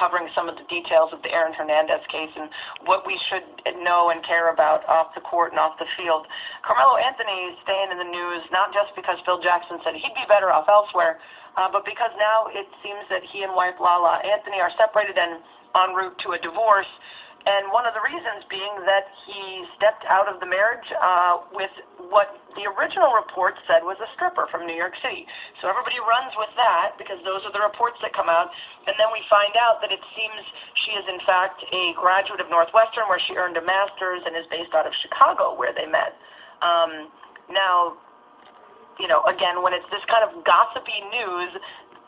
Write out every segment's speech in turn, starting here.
covering some of the details of the Aaron Hernandez case and what we should know and care about off the court and off the field. Carmelo Anthony is staying in the news, not just because Phil Jackson said he'd be better off elsewhere, but because now it seems that he and wife Lala Anthony are separated and en route to a divorce. And one of the reasons being that he stepped out of the marriage with what the original report said was a stripper from New York City. So everybody runs with that because those are the reports that come out. And then we find out that it seems she is in fact a graduate of Northwestern, where she earned a master's, and is based out of Chicago, where they met. Now, you know, again, when it's this kind of gossipy news,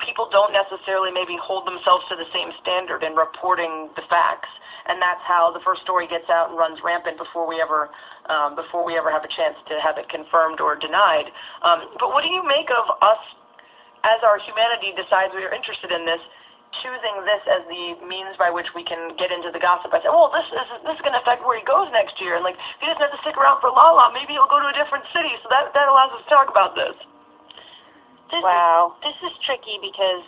people don't necessarily maybe hold themselves to the same standard in reporting the facts. And that's how the first story gets out and runs rampant before we ever have a chance to have it confirmed or denied. But what do you make of us, as our humanity decides we are interested in this, choosing this as the means by which we can get into the gossip? I say, well, this is going to affect where he goes next year, and like if he doesn't have to stick around for Lala, maybe he'll go to a different city. So that allows us to talk about this. This is tricky because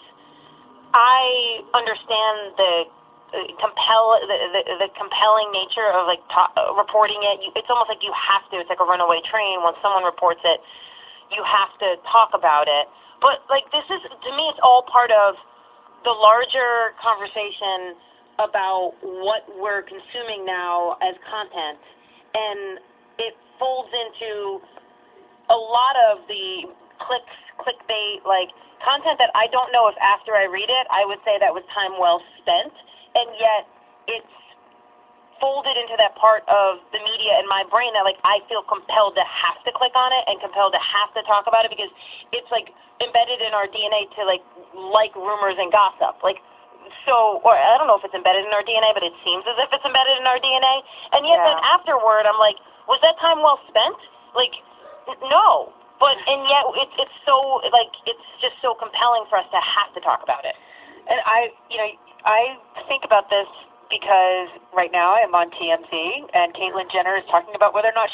I understand the compelling nature of like reporting it. It's almost like you have to. It's like a runaway train. When someone reports it, you have to talk about it. But like this is, to me, it's all part of the larger conversation about what we're consuming now as content, and it folds into a lot of the clickbait, like content that I don't know if after I read it I would say that was time well spent. And yet it's folded into that part of the media in my brain that like I feel compelled to have to click on it and compelled to have to talk about it because it's like embedded in our DNA to like rumors and gossip. Like so, or I don't know if it's embedded in our DNA, but it seems as if it's embedded in our DNA. And yet then afterward I'm like, was that time well spent? Like no. But and yet it's so like it's just so compelling for us to have to talk about it. And I think about this because right now I'm on TMZ, and Caitlyn Jenner is talking about whether or not